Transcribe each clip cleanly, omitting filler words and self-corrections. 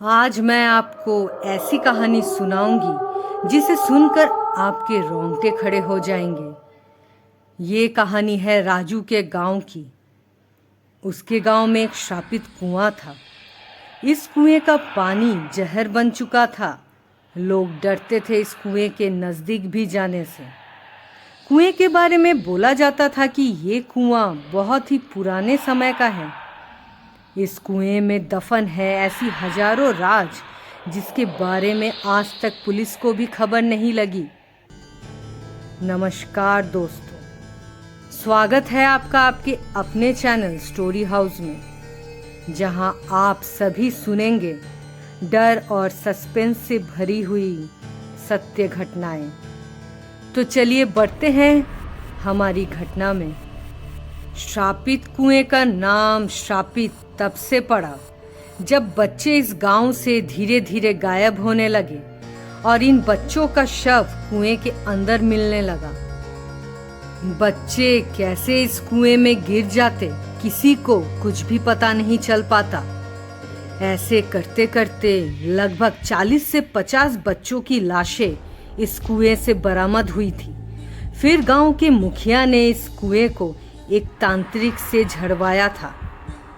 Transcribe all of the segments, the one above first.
आज मैं आपको ऐसी कहानी सुनाऊंगी जिसे सुनकर आपके रोंगटे खड़े हो जाएंगे। ये कहानी है राजू के गांव की। उसके गांव में एक श्रापित कुआं था। इस कुएं का पानी जहर बन चुका था। लोग डरते थे इस कुएं के नज़दीक भी जाने से। कुएं के बारे में बोला जाता था कि ये कुआं बहुत ही पुराने समय का है। इस कुएं में दफन है ऐसी हजारों राज जिसके बारे में आज तक पुलिस को भी खबर नहीं लगी। नमस्कार दोस्तों, स्वागत है आपका आपके अपने चैनल स्टोरी हाउस में, जहां आप सभी सुनेंगे डर और सस्पेंस से भरी हुई सत्य घटनाएं। तो चलिए बढ़ते हैं हमारी घटना में। श्रापित कुएं का नाम श्रापित तब से पड़ा जब बच्चे इस गांव से धीरे धीरे गायब होने लगे और इन बच्चों का शव कुएं के अंदर मिलने लगा। बच्चे कैसे इस कुएं में गिर जाते किसी को कुछ भी पता नहीं चल पाता। ऐसे करते करते लगभग 40 से 50 बच्चों की लाशें इस कुएं से बरामद हुई थी। फिर गांव के मुखिया ने इस कुएं को एक तांत्रिक से झड़वाया था।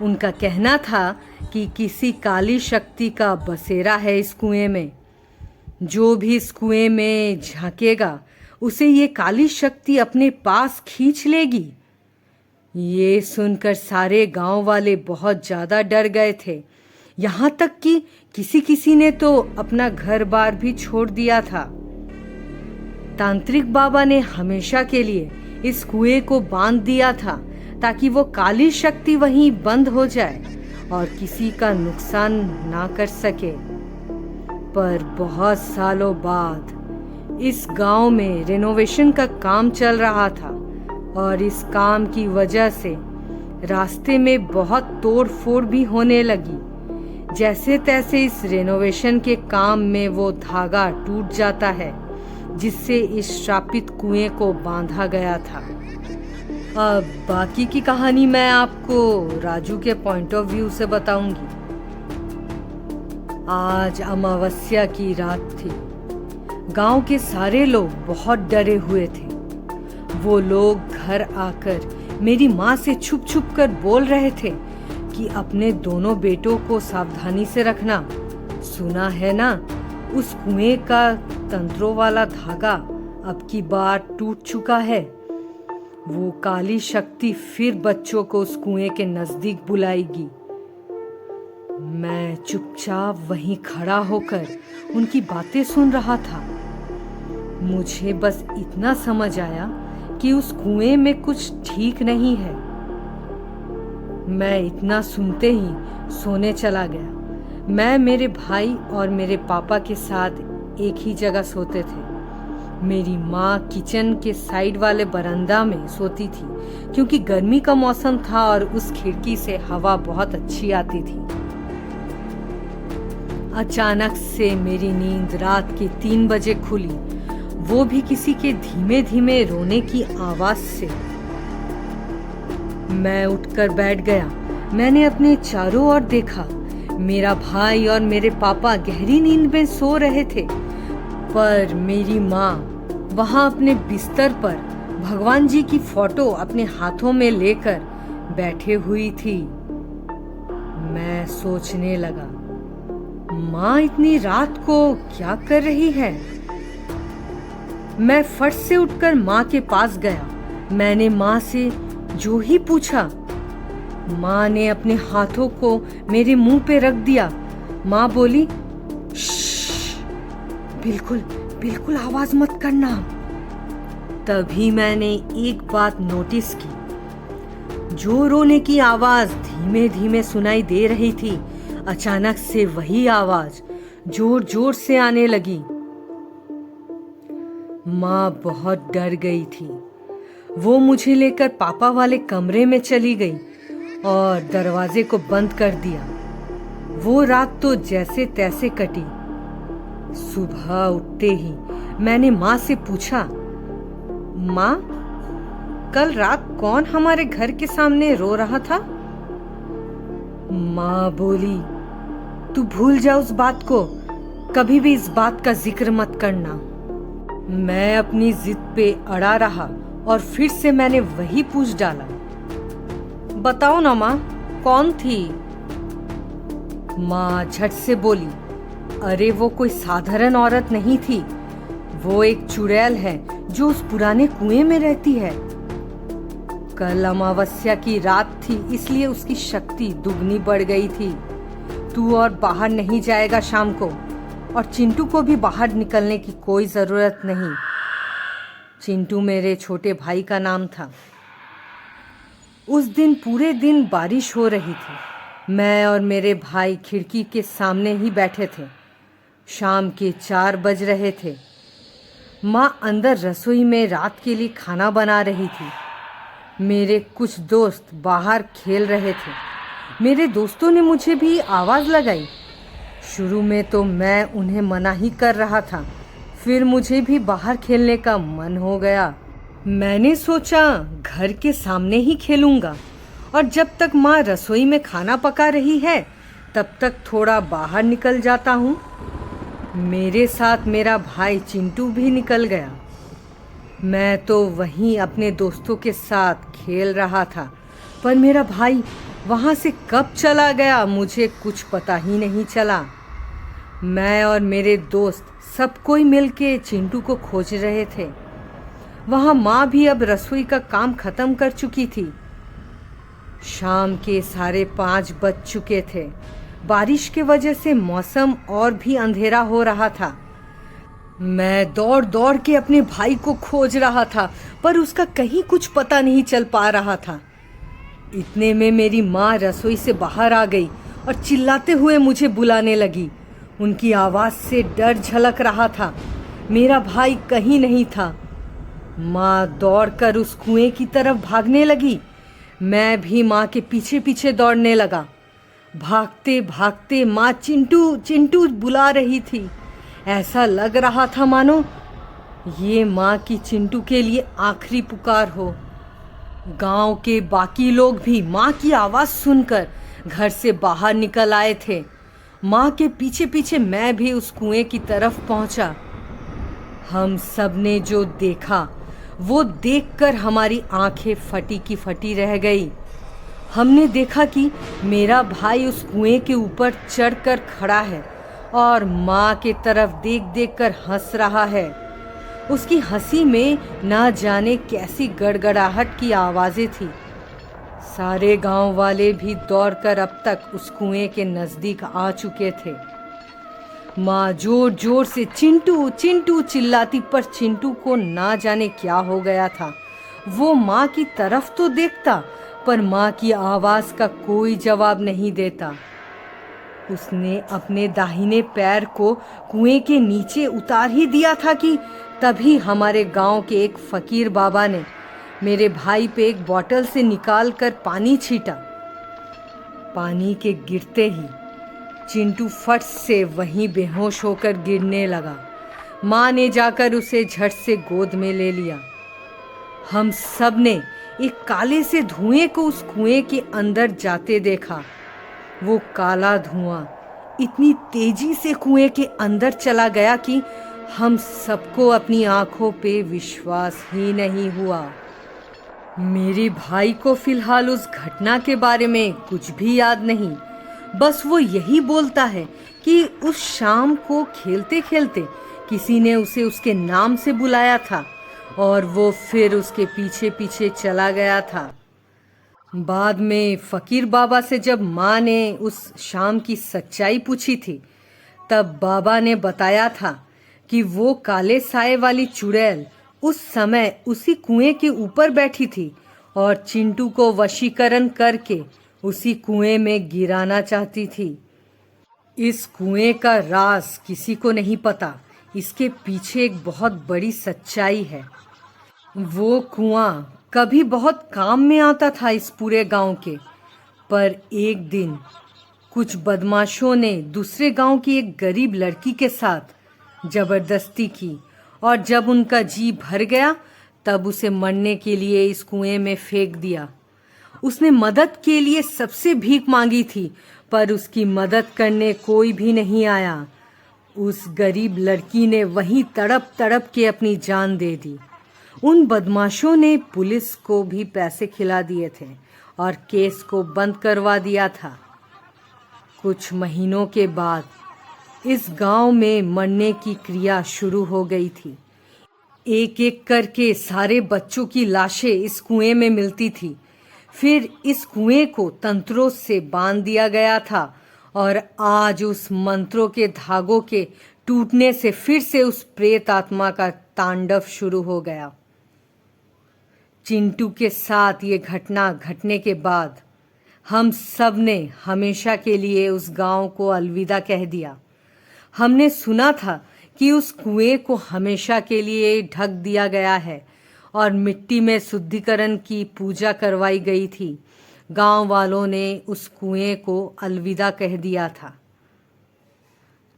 उनका कहना था कि किसी काली शक्ति का बसेरा है इस कुएं में। जो भी इस कुएं में झांकेगा उसे ये काली शक्ति अपने पास खींच लेगी। ये सुनकर सारे गांव वाले बहुत ज़्यादा डर गए थे। यहाँ तक कि किसी किसी ने तो अपना घर बार भी छोड़ दिया था। तांत्रिक बाबा ने हमेशा के लिए इस कुएं को बांध दिया था ताकि वो काली शक्ति वहीं बंद हो जाए और किसी का नुकसान ना कर सके। पर बहुत सालों बाद इस गांव में रेनोवेशन का काम चल रहा था और इस काम की वजह से रास्ते में बहुत तोड़ फोड़ भी होने लगी। जैसे तैसे इस रेनोवेशन के काम में वो धागा टूट जाता है जिससे इस श्रापित कुएं को बांधा गया था। अब बाकी की कहानी मैं आपको राजू के पॉइंट ऑफ व्यू से बताऊंगी। आज अमावस्या की रात थी। गांव के सारे लोग बहुत डरे हुए थे। वो लोग घर आकर मेरी माँ से छुप छुप कर बोल रहे थे कि अपने दोनों बेटों को सावधानी से रखना। सुना है ना, उस कुएं का तंत्रों वाला धागा अब की बार टूट चुका है। वो काली शक्ति फिर बच्चों को उस कुएं के नजदीक बुलाएगी। मैं चुपचाप वहीं खड़ा होकर उनकी बातें सुन रहा था। मुझे बस इतना समझ आया कि उस कुएं में कुछ ठीक नहीं है। मैं इतना सुनते ही सोने चला गया। मैं मेरे भाई और मेरे पापा के साथ एक ही जगह सोते थे। मेरी माँ किचन के साइड वाले बरामदा में सोती थी क्योंकि गर्मी का मौसम था और उस खिड़की से हवा बहुत अच्छी आती थी। अचानक से मेरी नींद रात के 3 बजे खुली, वो भी किसी के धीमे धीमे रोने की आवाज से। मैं उठकर बैठ गया। मैंने अपने चारों ओर देखा। मेरा भाई और मेरे पापा गहरी नींद में सो रहे थे, पर मेरी माँ वहां अपने बिस्तर पर भगवान जी की फोटो अपने हाथों में लेकर बैठे हुई थी। मैं सोचने लगा, माँ इतनी रात को क्या कर रही है। मैं फट से उठकर माँ के पास गया। मैंने माँ से जो ही पूछा, माँ ने अपने हाथों को मेरे मुंह पे रख दिया। माँ बोली, बिल्कुल बिल्कुल आवाज मत करना। तभी मैंने एक बात नोटिस की। जो रोने की आवाज धीमे धीमे सुनाई दे रही थी, अचानक से वही आवाज जोर जोर से आने लगी। माँ बहुत डर गई थी। वो मुझे लेकर पापा वाले कमरे में चली गई और दरवाजे को बंद कर दिया। वो रात तो जैसे तैसे कटी। सुबह उठते ही मैंने माँ से पूछा, माँ, कल रात कौन हमारे घर के सामने रो रहा था? माँ बोली, तू भूल जा उस बात को, कभी भी इस बात का जिक्र मत करना। मैं अपनी जिद पे अड़ा रहा और फिर से मैंने वही पूछ डाला, बताओ ना माँ, कौन थी? माँ झट से बोली, अरे वो कोई साधारण औरत नहीं थी, वो एक चुड़ैल है जो उस पुराने कुएं में रहती है। कल अमावस्या की रात थी, इसलिए उसकी शक्ति दुगनी बढ़ गई थी। तू और बाहर नहीं जाएगा शाम को, और चिंटू को भी बाहर निकलने की कोई जरूरत नहीं। चिंटू मेरे छोटे भाई का नाम था। उस दिन पूरे दिन बारिश हो रही थी। मैं और मेरे भाई खिड़की के सामने ही बैठे थे। शाम के 4 बज रहे थे। माँ अंदर रसोई में रात के लिए खाना बना रही थी। मेरे कुछ दोस्त बाहर खेल रहे थे। मेरे दोस्तों ने मुझे भी आवाज़ लगाई। शुरू में तो मैं उन्हें मना ही कर रहा था, फिर मुझे भी बाहर खेलने का मन हो गया। मैंने सोचा घर के सामने ही खेलूंगा, और जब तक माँ रसोई में खाना पका रही है तब तक थोड़ा बाहर निकल जाता हूँ। मेरे साथ मेरा भाई चिंटू भी निकल गया। मैं तो वहीं अपने दोस्तों के साथ खेल रहा था, पर मेरा भाई वहाँ से कब चला गया मुझे कुछ पता ही नहीं चला। मैं और मेरे दोस्त सब कोई मिलके चिंटू को खोज रहे थे। वहाँ माँ भी अब रसोई का काम खत्म कर चुकी थी। शाम के 5:30 बज चुके थे। बारिश के वजह से मौसम और भी अंधेरा हो रहा था। मैं दौड़ दौड़ के अपने भाई को खोज रहा था, पर उसका कहीं कुछ पता नहीं चल पा रहा था। इतने में मेरी माँ रसोई से बाहर आ गई और चिल्लाते हुए मुझे बुलाने लगी। उनकी आवाज़ से डर झलक रहा था। मेरा भाई कहीं नहीं था। माँ दौड़कर उस कुएं की तरफ भागने लगी। मैं भी माँ के पीछे पीछे दौड़ने लगा। भागते भागते माँ चिंटू चिंटू बुला रही थी। ऐसा लग रहा था मानो ये माँ की चिंटू के लिए आखिरी पुकार हो। गांव के बाकी लोग भी माँ की आवाज़ सुनकर घर से बाहर निकल आए थे। माँ के पीछे पीछे मैं भी उस कुएं की तरफ पहुंचा। हम सब ने जो देखा वो देखकर हमारी आंखें फटी की फटी रह गई। हमने देखा कि मेरा भाई उस कुएं के ऊपर चढ़कर खड़ा है और माँ के तरफ देख देख कर हंस रहा है। उसकी हंसी में ना जाने कैसी गड़गड़ाहट की आवाज़ें थी। सारे गांव वाले भी दौड़कर अब तक उस कुएं के नज़दीक आ चुके थे। माँ जोर जोर से चिंटू चिंटू चिल्लाती, पर चिंटू को ना जाने क्या हो गया था। वो माँ की तरफ तो देखता, पर माँ की आवाज़ का कोई जवाब नहीं देता। उसने अपने दाहिने पैर को कुएं के नीचे उतार ही दिया था कि तभी हमारे गांव के एक फकीर बाबा ने मेरे भाई पे एक बोतल से निकाल कर पानी छीटा। पानी के गिरते ही चिंटू फट से वहीं बेहोश होकर गिरने लगा। माँ ने जाकर उसे झट से गोद में ले लिया। हम सब ने एक काले से धुएं को उस कुएं के अंदर जाते देखा। वो काला धुआं इतनी तेजी से कुएं के अंदर चला गया कि हम सबको अपनी आंखों पे विश्वास ही नहीं हुआ। मेरे भाई को फिलहाल उस घटना के बारे में कुछ भी याद नहीं। बस वो यही बोलता है कि उस शाम को खेलते खेलते किसी ने उसे उसके नाम से बुलाया था और वो फिर उसके पीछे पीछे चला गया था। बाद में फकीर बाबा से जब माँ ने उस शाम की सच्चाई पूछी थी, तब बाबा ने बताया था कि वो काले साए वाली चुड़ैल उस समय उसी कुएं के ऊपर बैठी थी और चिंटू को वशीकरण करके उसी कुएं में गिराना चाहती थी। इस कुएं का राज किसी को नहीं पता। इसके पीछे एक बहुत बड़ी सच्चाई है। वो कुआं कभी बहुत काम में आता था इस पूरे गांव के, पर एक दिन कुछ बदमाशों ने दूसरे गांव की एक गरीब लड़की के साथ जबरदस्ती की, और जब उनका जी भर गया तब उसे मरने के लिए इस कुएं में फेंक दिया। उसने मदद के लिए सबसे भीख मांगी थी, पर उसकी मदद करने कोई भी नहीं आया। उस गरीब लड़की ने वहीं तड़प तड़प के अपनी जान दे दी। उन बदमाशों ने पुलिस को भी पैसे खिला दिए थे और केस को बंद करवा दिया था। कुछ महीनों के बाद इस गांव में मरने की क्रिया शुरू हो गई थी। एक एक करके सारे बच्चों की लाशें इस कुएं में मिलती थी। फिर इस कुएं को तंत्रों से बांध दिया गया था और आज उस मंत्रों के धागों के टूटने से फिर से उस प्रेत आत्मा का तांडव शुरू हो गया। चिंटू के साथ ये घटना घटने के बाद हम सब ने हमेशा के लिए उस गांव को अलविदा कह दिया। हमने सुना था कि उस कुएं को हमेशा के लिए ढक दिया गया है और मिट्टी में शुद्धिकरण की पूजा करवाई गई थी। गांव वालों ने उस कुएं को अलविदा कह दिया था।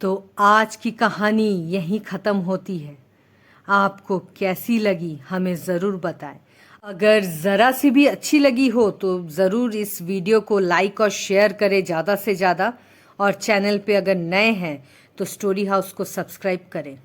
तो आज की कहानी यहीं ख़त्म होती है। आपको कैसी लगी हमें ज़रूर बताएं। अगर ज़रा सी भी अच्छी लगी हो तो ज़रूर इस वीडियो को लाइक और शेयर करें ज़्यादा से ज़्यादा, और चैनल पे अगर नए हैं तो स्टोरी हाउस को सब्सक्राइब करें।